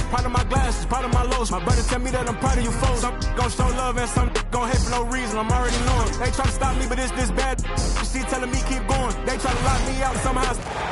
Part of my glasses, part of my lows. My brother tell me that I'm proud of you folks. Some gon' show love and some gon' hate for no reason. I'm already knowing. They try to stop me, but it's this bad. She telling me keep going. They try to lock me out somehow.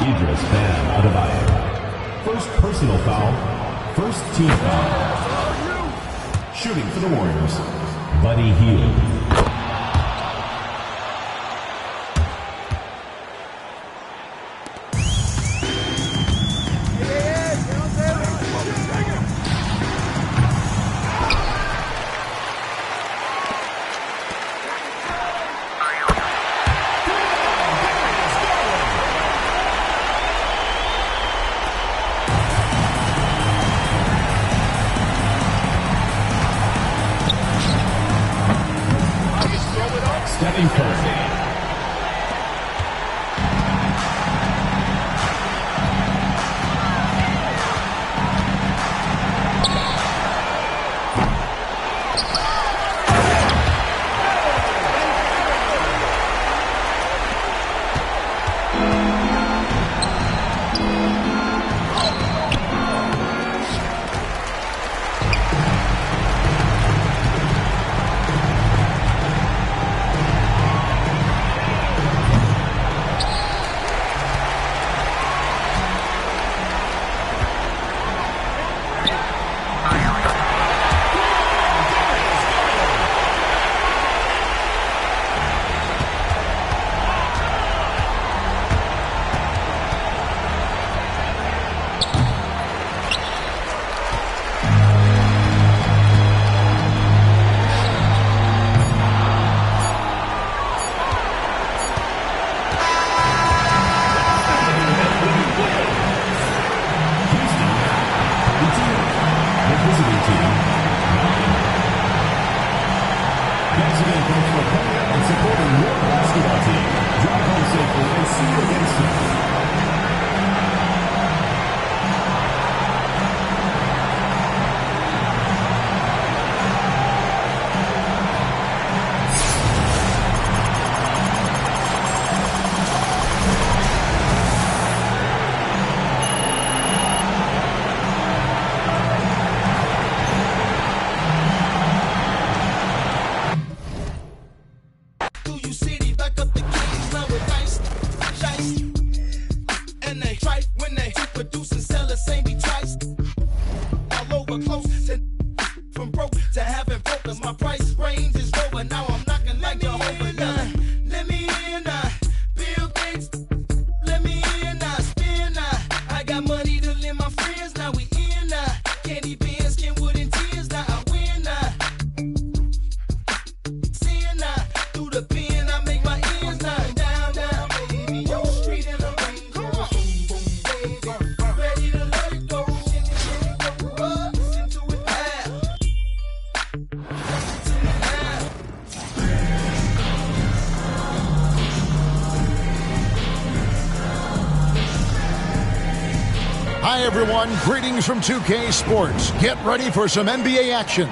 Idris Bam Adebayo. First personal foul, first team foul. Shooting for the Warriors, Buddy Hield. Stephen Curry. Hi, everyone. Greetings from 2K Sports. Get ready for some NBA action.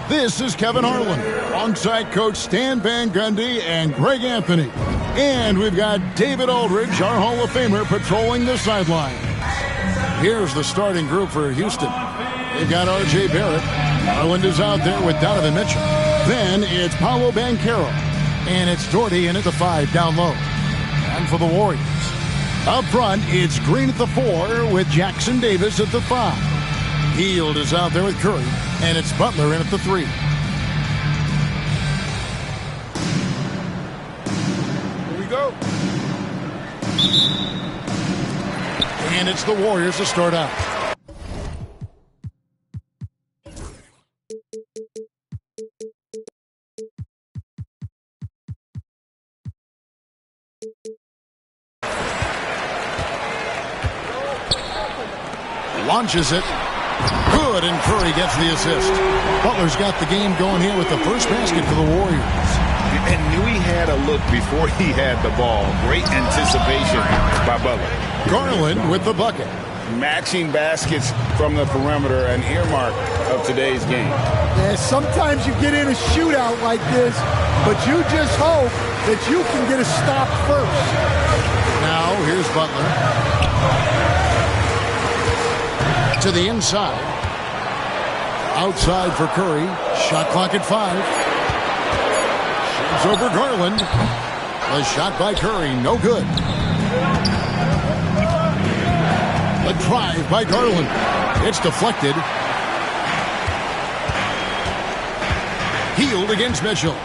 This is Kevin Harlan, alongside Coach Stan Van Gundy and Greg Anthony. And we've got David Aldridge, our Hall of Famer, patrolling the sideline. Here's the starting group for Houston. They've got R.J. Barrett. Garland is out there with Donovan Mitchell. Then it's Paolo Banchero. And it's Doherty in at the 5 down low. And for the Warriors, up front, it's Green at the 4 with Jackson Davis at the 5. Hield is out there with Curry, and it's Butler in at the 3. Here we go. And it's the Warriors to start out. Launches it. Good, and Curry gets the assist. Butler's got the game going here with the first basket for the Warriors. And knew he had a look before he had the ball. Great anticipation by Butler. Garland with the bucket. Matching baskets from the perimeter, an earmark of today's game. Yeah, sometimes you get in a shootout like this, but you just hope that you can get a stop first. Now, here's Butler. To the inside. Outside for Curry. Shot clock at 5. Shoots over Garland. A shot by Curry, no good. A drive by Garland. It's deflected. Healed against Mitchell.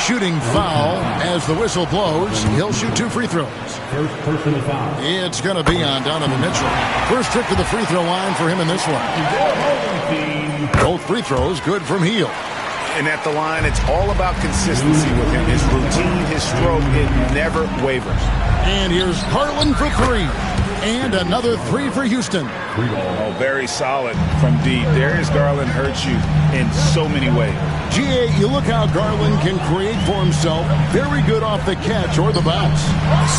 Shooting foul as the whistle blows. He'll shoot 2 free throws. First personal foul. It's going to be on Donovan Mitchell. First trip to the free throw line for him in this one. Both free throws good from Hield. And at the line, it's all about consistency with him. His routine, his stroke, it never wavers. And here's Garland for 3. And another 3 for Houston. Oh, very solid from deep. Darius Garland hurts you in so many ways. GA, you look how Garland can create for himself. Very good off the catch or the bounce.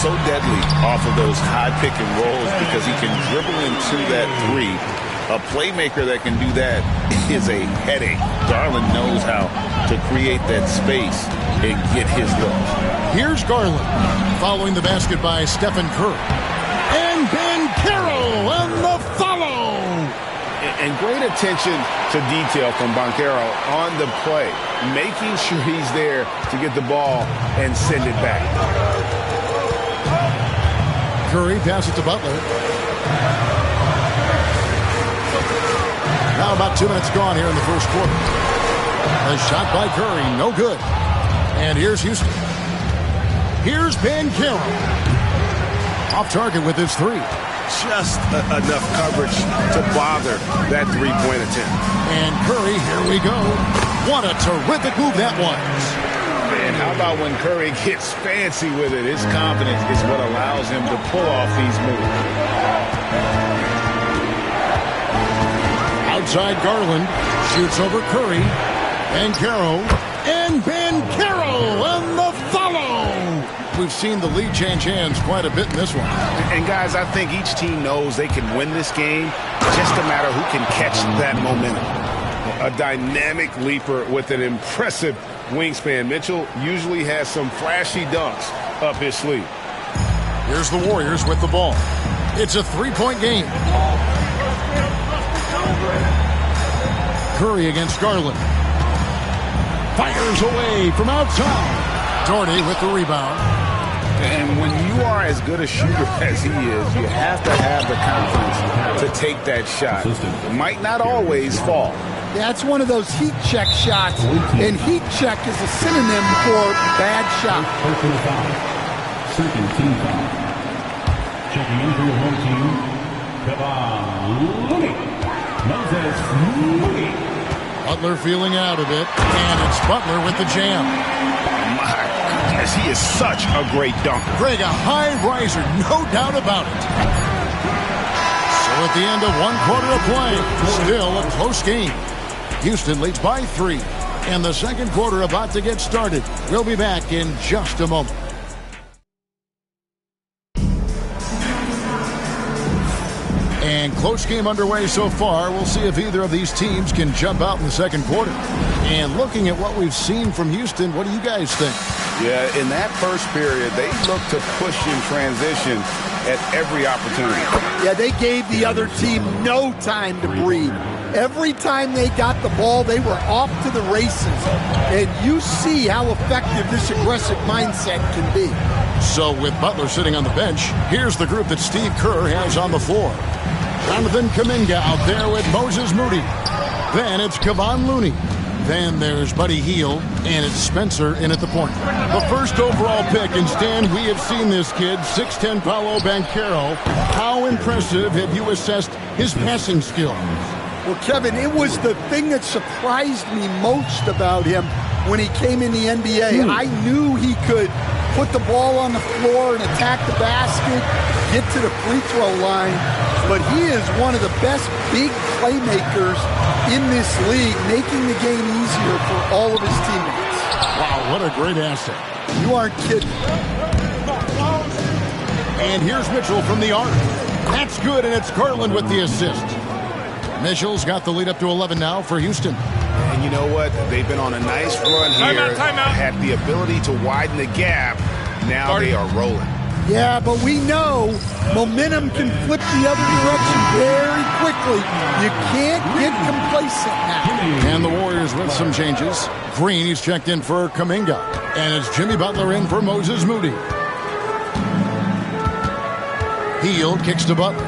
So deadly off of those high pick and rolls because he can dribble into that 3. A playmaker that can do that is a headache. Garland knows how to create that space and get his look. Here's Garland following the basket by Stephen Curry. And Banchero on the follow. And great attention to detail from Banchero on the play, making sure he's there to get the ball and send it back. Curry passes to Butler. Now about 2 minutes gone here in the first quarter. A shot by Curry, no good. And here's Houston. Here's Banchero. Off target with his 3. Just enough coverage to bother that three-point attempt. And Curry, here we go. What a terrific move that was. And how about when Curry gets fancy with it? His confidence is what allows him to pull off these moves. Outside Garland, shoots over Curry. Banchero, and Banchero on the follow. We've seen the lead change hands quite a bit in this one. And guys, I think each team knows they can win this game. Just a matter who can catch that momentum. A dynamic leaper with an impressive wingspan. Mitchell usually has some flashy dunks up his sleeve. Here's the Warriors with the ball. It's a 3-point game. Curry against Garland. Fires away from outside. Doherty with the rebound. And when you are as good a shooter as he is, you have to have the confidence to take that shot. It might not always fall. That's one of those heat check shots, and heat check is a synonym for bad shot. Personal foul. Second team foul. Checking in for your home team, Kevon Looney. Moses Moody. Butler feeling out a bit, and it's Butler with the jam. My goodness, he is such a great dunker. Greg, a high riser, no doubt about it. So at the end of 1 quarter of play, still a close game. Houston leads by 3, and the second quarter about to get started. We'll be back in just a moment. And close game underway so far. We'll see if either of these teams can jump out in the second quarter. And looking at what we've seen from Houston, what do you guys think? Yeah, in that first period, they looked to push in transition at every opportunity. Yeah, they gave the other team no time to breathe. Every time they got the ball, they were off to the races. And you see how effective this aggressive mindset can be. So with Butler sitting on the bench, here's the group that Steve Kerr has on the floor. Jonathan Kuminga out there with Moses Moody. Then it's Kevon Looney. Then there's Buddy Hield, and it's Spencer in at the point. The first overall pick, and Stan, we have seen this kid, 6'10" Paolo Banchero. How impressive have you assessed his passing skills? Well, Kevin, it was the thing that surprised me most about him when he came in the NBA. I knew he could put the ball on the floor and attack the basket, get to the free throw line, but he is one of the best big playmakers in this league, making the game easier for all of his teammates. Wow, what a great asset. You aren't kidding. And here's Mitchell from the arc. That's good, and it's Garland with the assist. Mitchell's got the lead up to 11 now for Houston. And you know what? They've been on a nice run here. Timeout. Had the ability to widen the gap. Now they are rolling. Yeah, but we know momentum can flip the other direction very quickly. You can't get complacent now. And the Warriors with some changes. Green, he's checked in for Kuminga. And it's Jimmy Butler in for Moses Moody. Hield kicks to Butler.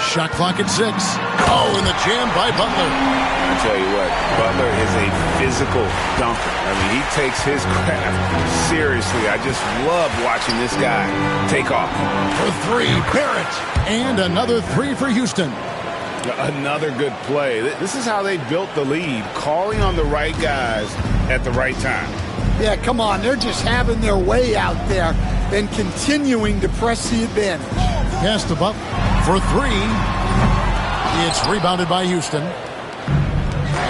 Shot clock at 6. Oh, and the jam by Butler. I tell you what, Butler is a physical dunker. I mean, he takes his craft seriously. I just love watching this guy take off. For 3, Barrett. And another 3 for Houston. Another good play. This is how they built the lead, calling on the right guys at the right time. Yeah, come on. They're just having their way out there and continuing to press the advantage. Pass to Butler for 3. It's rebounded by Houston.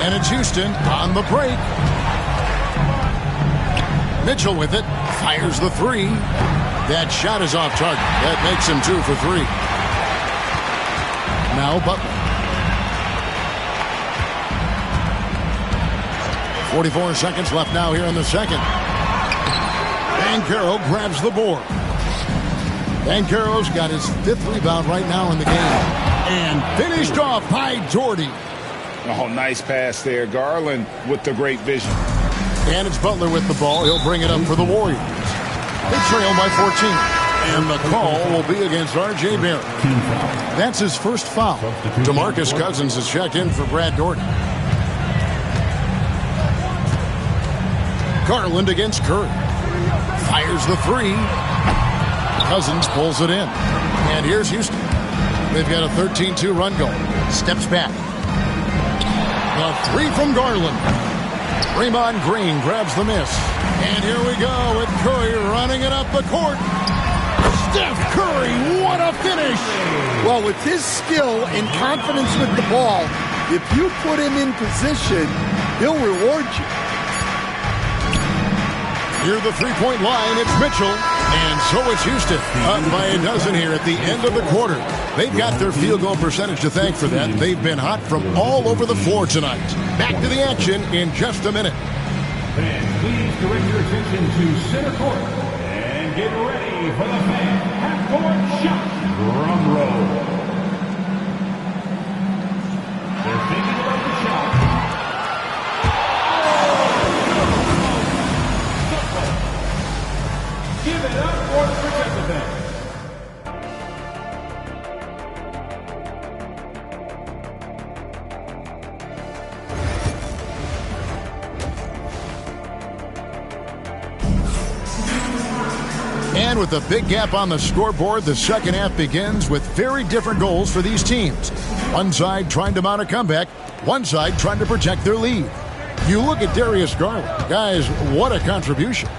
And it's Houston on the break. Mitchell with it. Fires the 3. That shot is off target. That makes him 2 for 3. Now Butler. 44 seconds left now here in the second. Banchero grabs the board. Banchero's got his 5th rebound right now in the game. And finished off by Doherty. Oh, nice pass there. Garland with the great vision. And it's Butler with the ball. He'll bring it up for the Warriors. They trail by 14. And the call will be against R.J. Barrett. That's his first foul. DeMarcus Cousins has checked in for Brad Doherty. Garland against Curry. Fires the 3. Cousins pulls it in. And here's Houston. They've got a 13-2 run going. Steps back. The 3 from Garland. Draymond Green grabs the miss. And here we go with Curry running it up the court. Steph Curry, what a finish! Well, with his skill and confidence with the ball, if you put him in position, he'll reward you. Near the three-point line, it's Mitchell. And so it's Houston, up by a dozen here at the end of the quarter. They've got their field goal percentage to thank for that. They've been hot from all over the floor tonight. Back to the action in just a minute. And please direct your attention to center court. And get ready for the fan half-court shot. Drum roll. They're thinking about the shot. Give it up for the participants. And with a big gap on the scoreboard, the second half begins with very different goals for these teams. One side trying to mount a comeback, one side trying to protect their lead. You look at Darius Garland. Guys, what a contribution.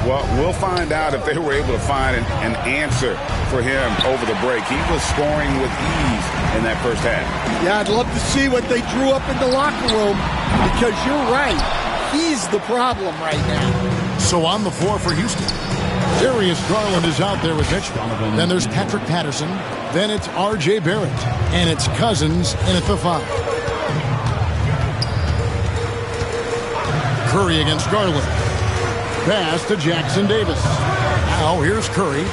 Well, we'll find out if they were able to find an answer for him over the break. He was scoring with ease in that first half. Yeah, I'd love to see what they drew up in the locker room because you're right. He's the problem right now. So on the floor for Houston, Darius Garland is out there with Mitchell. Then there's Patrick Patterson. Then it's R.J. Barrett. And it's Cousins in at the 5. Curry against Garland. Pass to Jackson Davis. Now here's Curry.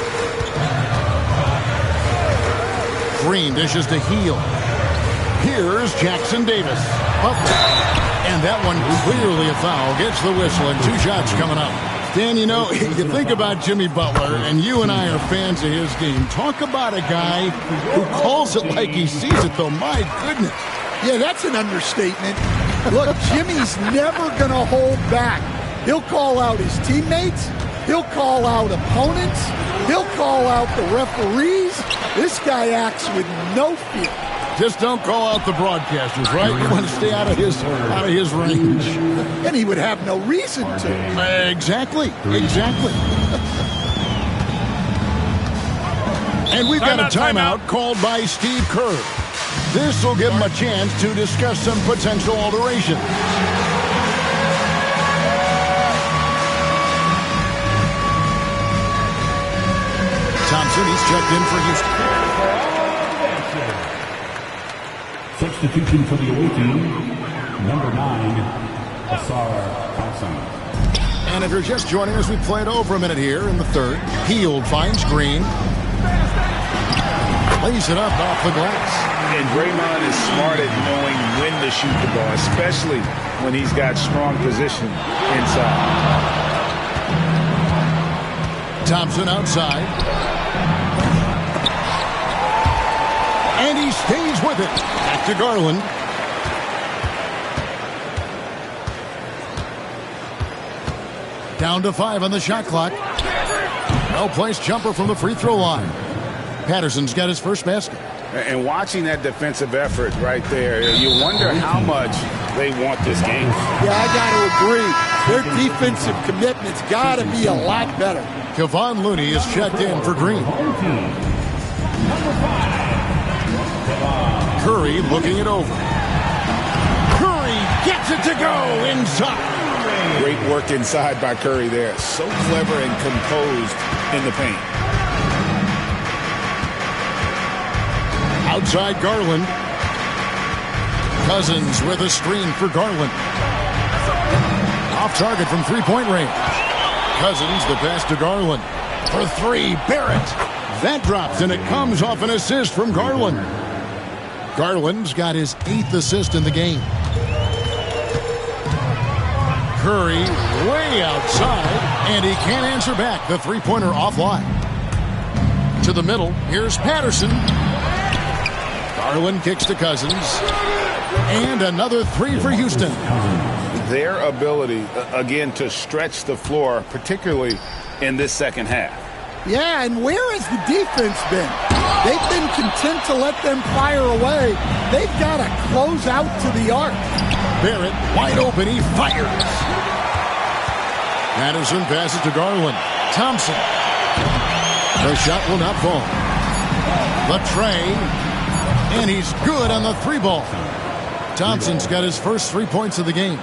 Green dishes to Hield. Here's Jackson Davis. And that one clearly a foul. Gets the whistle and 2 shots coming up. Dan, you know, you think about Jimmy Butler, and you and I are fans of his game. Talk about a guy who calls it like he sees it, though. My goodness. Yeah, that's an understatement. Look, Jimmy's never going to hold back. He'll call out his teammates. He'll call out opponents. He'll call out the referees. This guy acts with no fear. Just don't call out the broadcasters, right? You want to stay out of his range. And he would have no reason to. Exactly. And we've got a timeout called by Steve Kerr. This will give him a chance to discuss some potential alterations. Thompson, he's checked in for Houston. Substitution for the away team, number 9, Asar Thompson. And if you're just joining us, we played over a minute here in the third. Hield finds Green. Lays it up off the glass. And Draymond is smart at knowing when to shoot the ball, especially when he's got strong position inside. Thompson outside. And he stays with it. Back to Garland. Down to 5 on the shot clock. Well-placed jumper from the free throw line. Patterson's got his first basket. And watching that defensive effort right there, you wonder how much they want this game. Yeah, I got to agree. Their defensive commitment's got to be a lot better. Kevon Looney is checked in for Green. Curry looking it over. Curry gets it to go inside. Great work inside by Curry there. So clever and composed in the paint. Outside Garland. Cousins with a screen for Garland. Off target from three-point range. Cousins the pass to Garland. For 3, Barrett. That drops, and it comes off an assist from Garland. Garland's got his 8th assist in the game. Curry way outside, and he can't answer back. The three-pointer offline. To the middle, here's Patterson. Garland kicks to Cousins. And another 3 for Houston. Their ability, again, to stretch the floor, particularly in this second half. Yeah, and where has the defense been? They've been content to let them fire away. They've got to close out to the arc. Barrett wide open, he fires. Patterson passes to Garland. Thompson. The shot will not fall. The tray. And he's good on the 3-ball. Thompson's got his first 3 points of the game.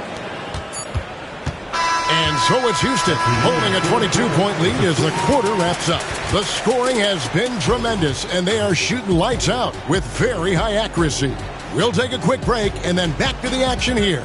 And so it's Houston holding a 22-point lead as the quarter wraps up. The scoring has been tremendous, and they are shooting lights out with very high accuracy. We'll take a quick break and then back to the action here.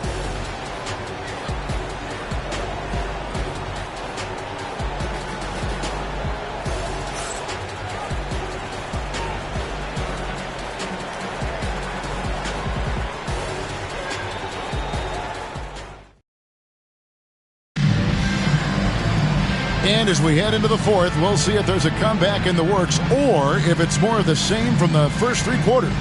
And as we head into the fourth, we'll see if there's a comeback in the works or if it's more of the same from the first 3 quarters.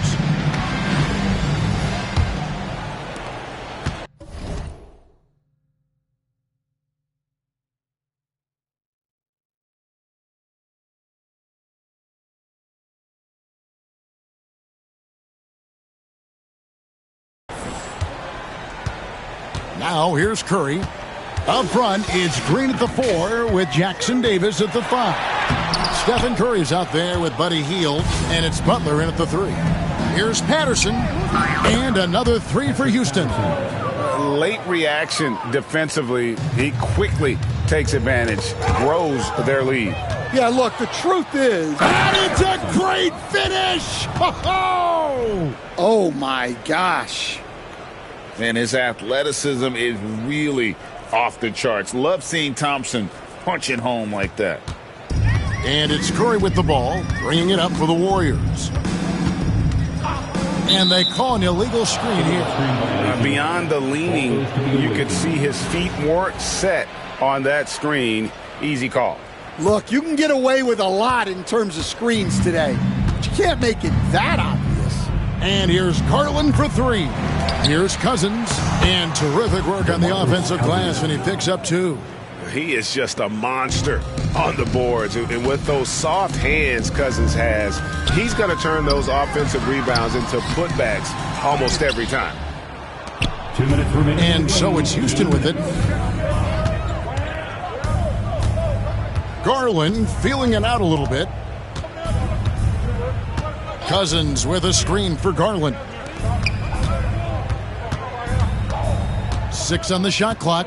Now here's Curry. Up front, it's Green at the 4 with Jackson Davis at the 5. Stephen Curry's out there with Buddy Hield, and it's Butler in at the 3. Here's Patterson, and another 3 for Houston. Late reaction defensively. He quickly takes advantage, grows their lead. Yeah, look, the truth is... And it's a great finish! Oh, oh my gosh. And his athleticism is really off the charts. Love seeing Thompson punch it home like that. And it's Curry with the ball, bringing it up for the Warriors. And they call an illegal screen here. Beyond the leaning, you could see his feet weren't set on that screen. Easy call. Look, you can get away with a lot in terms of screens today, but you can't make it that obvious. And here's Garland for 3. Here's Cousins, and terrific work on the offensive glass, and he picks up 2. He is just a monster on the boards, and with those soft hands Cousins has, he's going to turn those offensive rebounds into putbacks almost every time. 2 minutes remaining. And so it's Houston with it. Garland feeling it out a little bit. Cousins with a screen for Garland. 6 on the shot clock.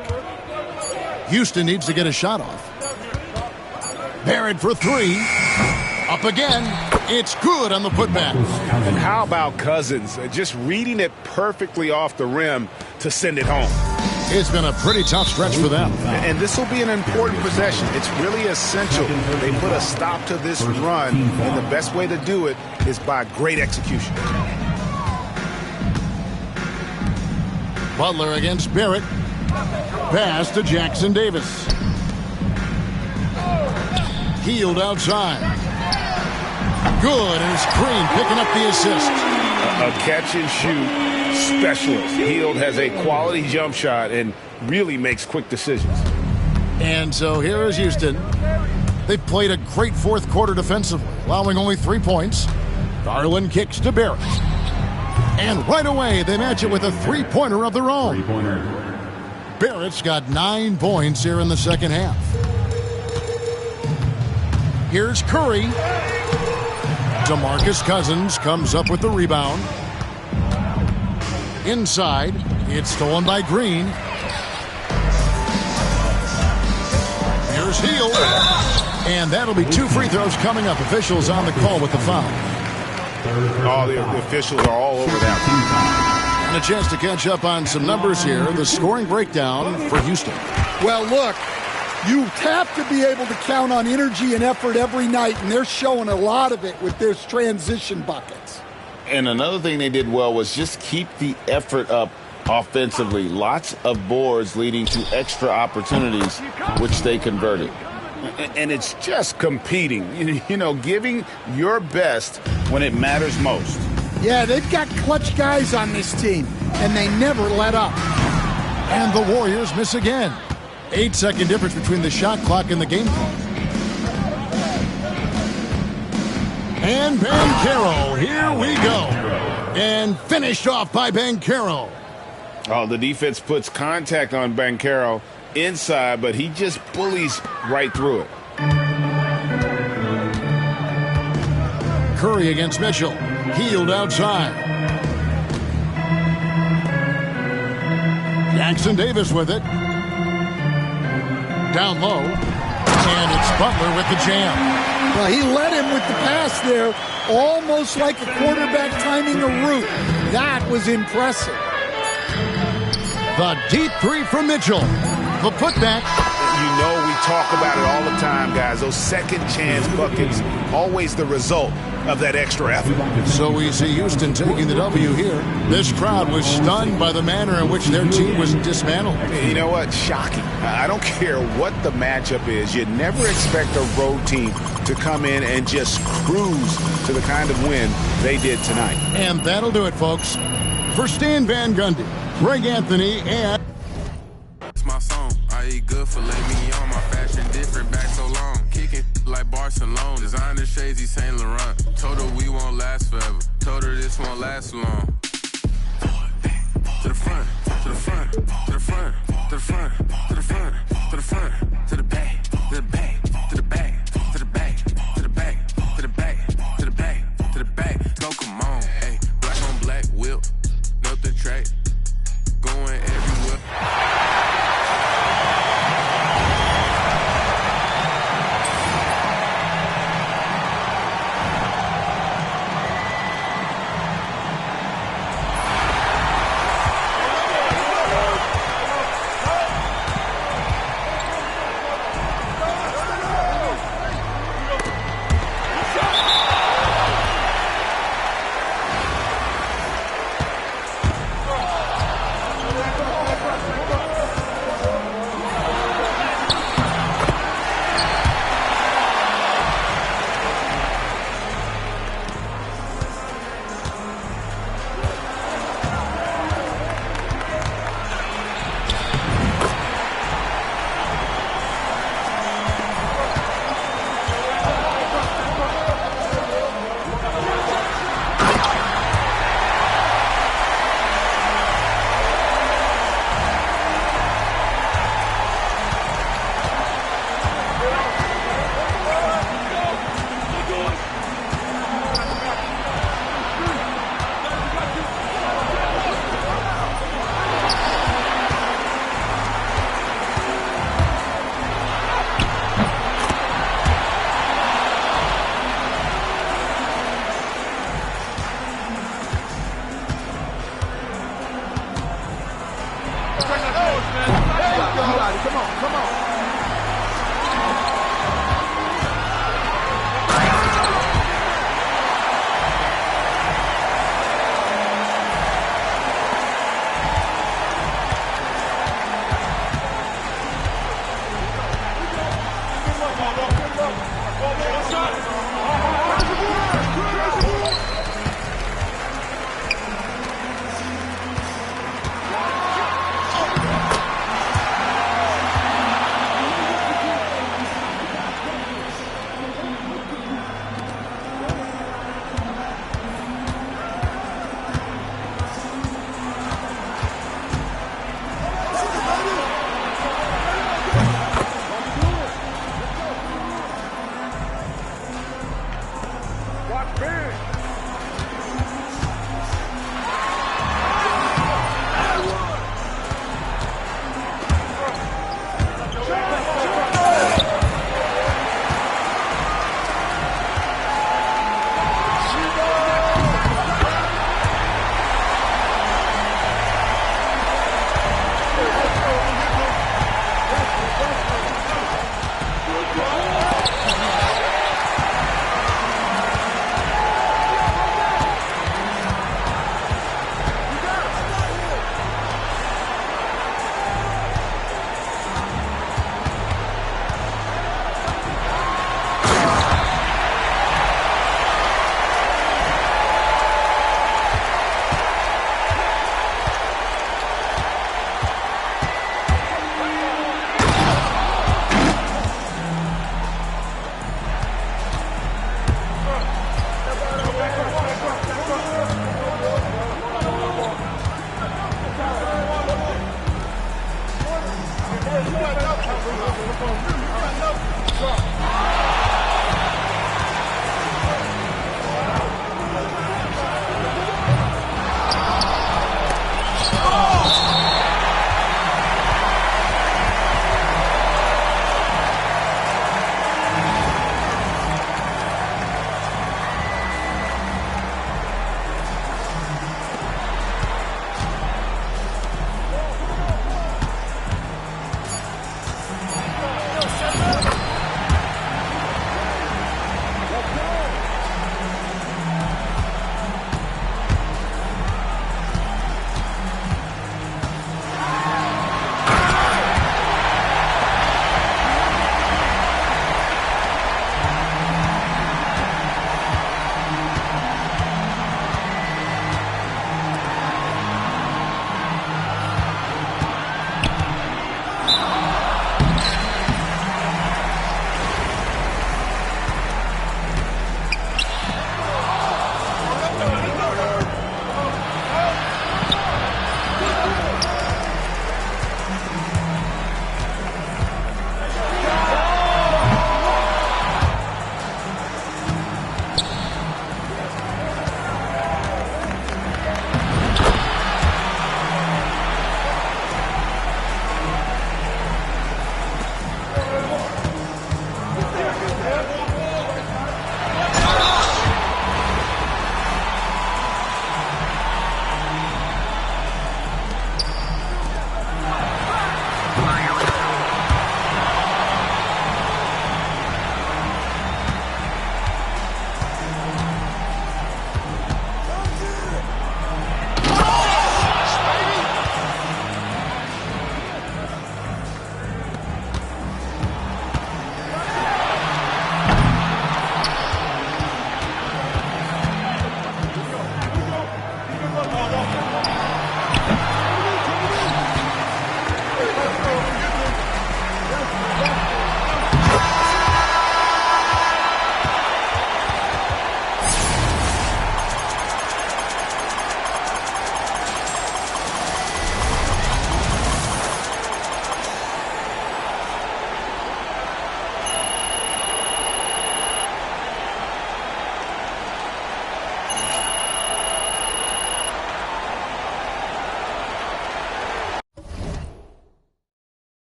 Houston needs to get a shot off. Barrett for 3. Up again. It's good on the putback. And how about Cousins? Just reading it perfectly off the rim to send it home. It's been a pretty tough stretch for them. And this will be an important possession. It's really essential. They put a stop to this run, and the best way to do it is by great execution. Butler against Barrett. Pass to Jackson Davis. Healed outside. Good, and it's Green picking up the assist. A catch-and-shoot specialist. Healed has a quality jump shot and really makes quick decisions. And so here is Houston. They played a great fourth quarter defensively, allowing only 3 points. Garland kicks to Barrett. And right away, they match it with a three-pointer of their own. Barrett's got 9 points here in the second half. Here's Curry. DeMarcus Cousins comes up with the rebound. Inside, it's stolen by Green. Here's Hield. And that'll be 2 free throws coming up. Officials on the call with the foul. Oh, the officials are all over that. And a chance to catch up on some numbers here. The scoring breakdown for Houston. Well, look, you have to be able to count on energy and effort every night, and they're showing a lot of it with their transition buckets. And another thing they did well was just keep the effort up offensively. Lots of boards leading to extra opportunities, which they converted. And it's just competing, you know, giving your best when it matters most. Yeah, they've got clutch guys on this team, and they never let up. And the Warriors miss again. 8-second difference between the shot clock and the game clock. And Banchero, here we go. And finished off by Banchero. Oh, the defense puts contact on Banchero inside, but he just bullies right through it. Curry against Mitchell. Healed outside. Jackson Davis with it. Down low. And it's Butler with the jam. Well, he led him with the pass there, almost like a quarterback timing a route. That was impressive. The deep three from Mitchell. The putback. You know, we talk about it all the time, guys. Those second chance buckets, always the result of that extra effort. So we see Houston taking the W here. This crowd was stunned by the manner in which their team was dismantled. You know what? Shocking. I don't care what the matchup is. You never expect a road team to come in and just cruise to the kind of win they did tonight. And that'll do it, folks. For Stan Van Gundy, Greg Anthony, and... It's my song. I eat good for let me on. My fashion different, back so long. Kicking like Barcelona. Designer shades, he Saint Laurent. Told her we won't last forever. Told her this won't last long. To the front, to the front, to the front, to the front, to the front, to the front, to the back, to the back, to the back, to the back, to the back, to the back, to the back, to the back. Go, come on, hey, black on black whip, up the track, going everywhere.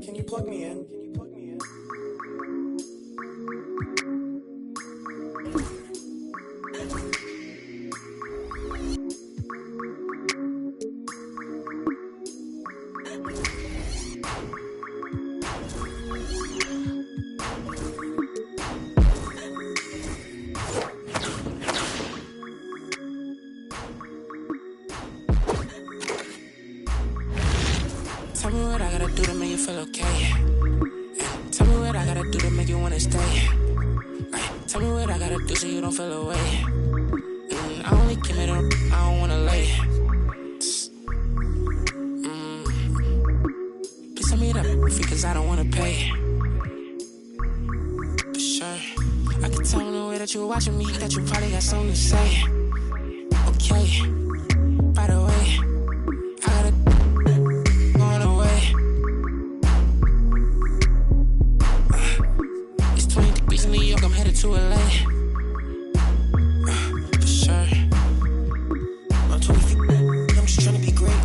Can you plug me in? Can you plug me in? Tell me what I gotta do to make you feel okay. Tell me what I gotta do to make you wanna stay. Tell me what I gotta do so you don't feel away. I only give it up, I don't wanna lay. Please tell me that because I don't wanna pay. For sure, I can tell in the way that you're watching me that you probably got something to say. Okay, by the way, I gotta going away. It's 20 degrees in New York, I'm headed to LA. For sure. I'm 20 feet, I'm just trying to be great.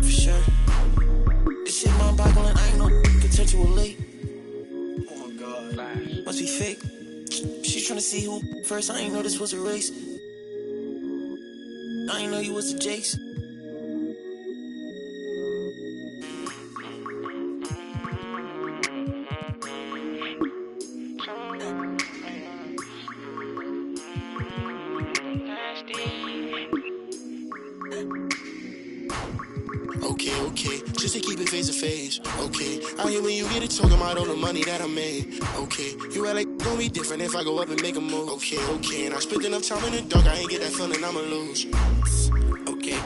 For sure. This shit mind boggling, I ain't no potential late. Oh my god. Must be fake. She's trying to see who first, I ain't know this was a race. I ain't know you was the Jakes. Okay, just to keep it face to face. Okay, I hear when you get it talking about all the money that I made. Okay, you act like it's gonna be different if I go up and make a move. Okay, and I spent enough time in the dark, I ain't get that feeling I'ma lose. Okay,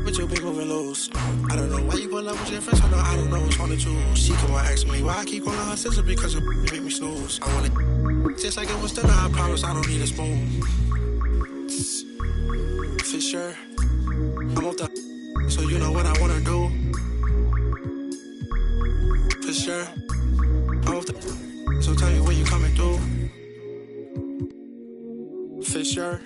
but your big moving loose. I don't know why you pull up with your friends, I don't know what's on the tools. She come on ask me why I keep calling her sister because it make me snooze. I want it just like it was dinner, I promise I don't need a spoon. For sure, I'm off the so you know what I wanna do. For sure, I'm off the so tell me when you coming through. For sure.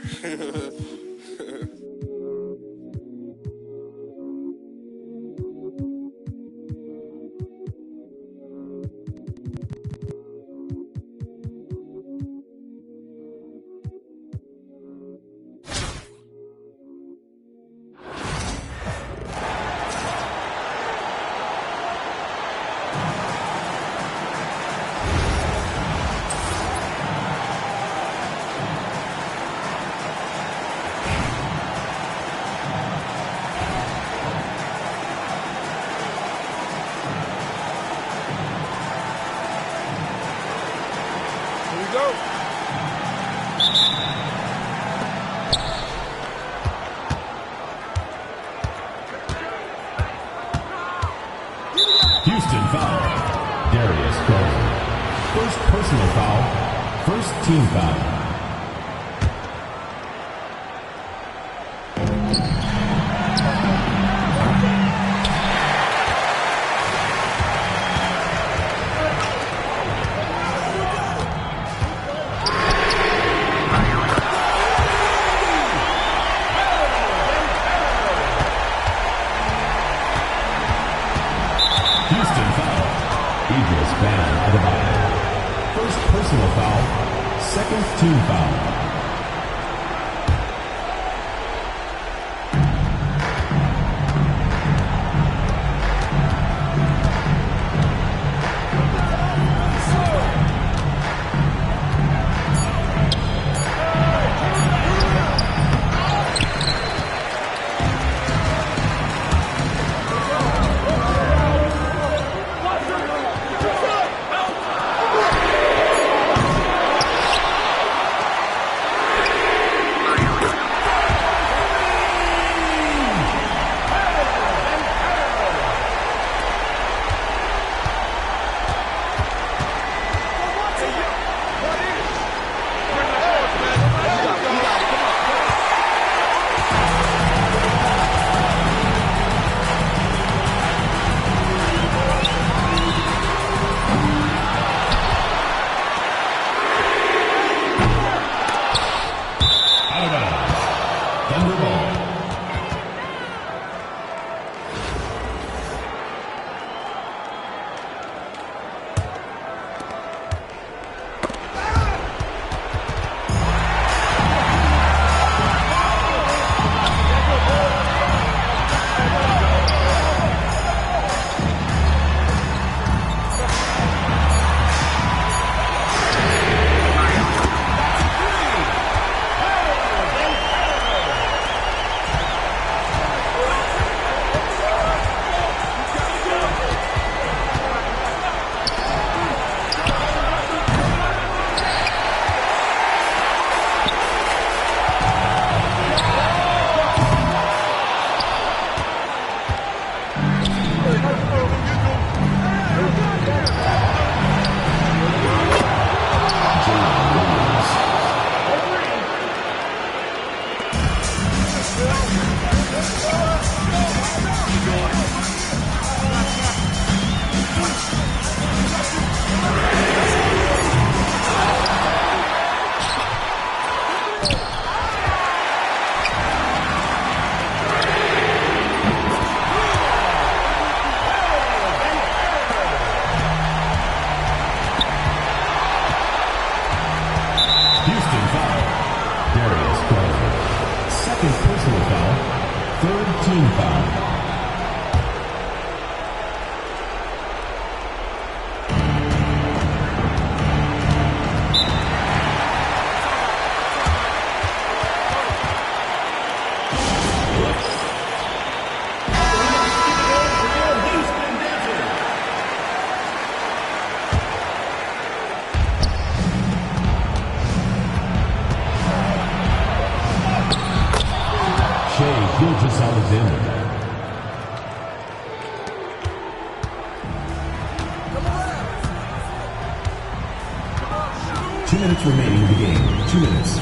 personal foul. First team foul. Houston foul. Eagles banned at the bottom. First personal foul. Second team foul. Alexander. 2 minutes remaining in the game. 2 minutes.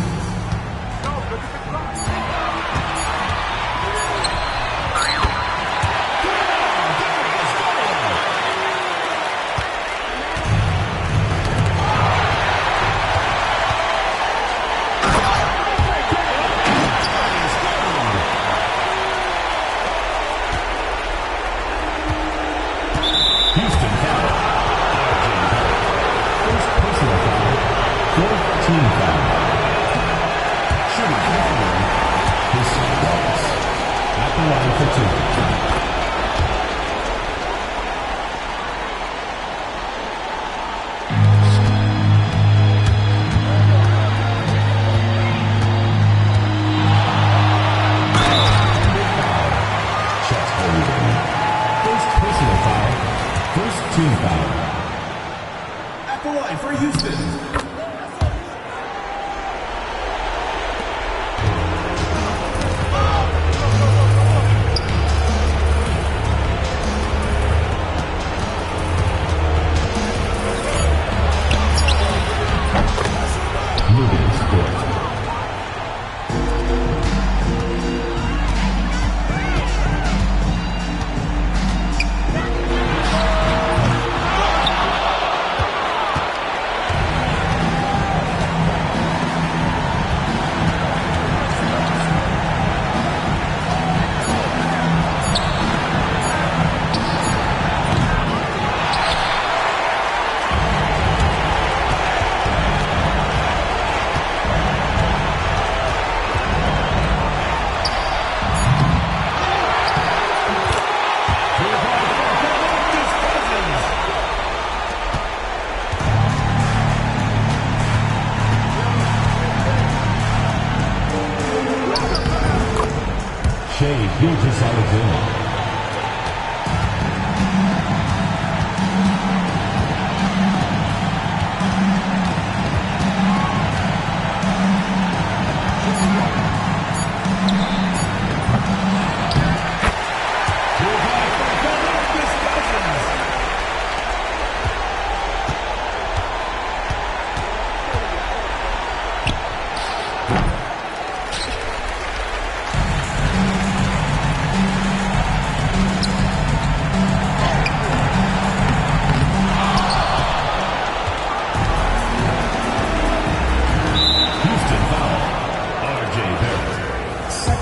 Shea Gilgeous-Alexander.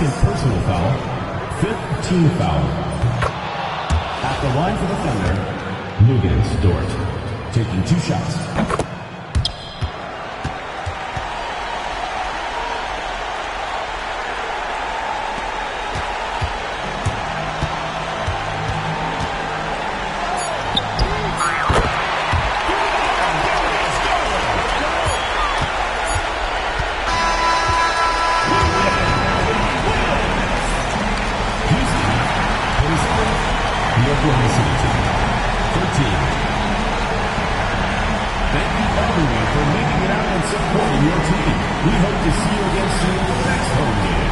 Personal foul, 5th team foul. At the line for the Thunder, Lugens Dort, taking 2 shots. Oklahoma City team. 13. Thank you everyone for making it out and supporting your team. We hope to see you again soon in the next home game.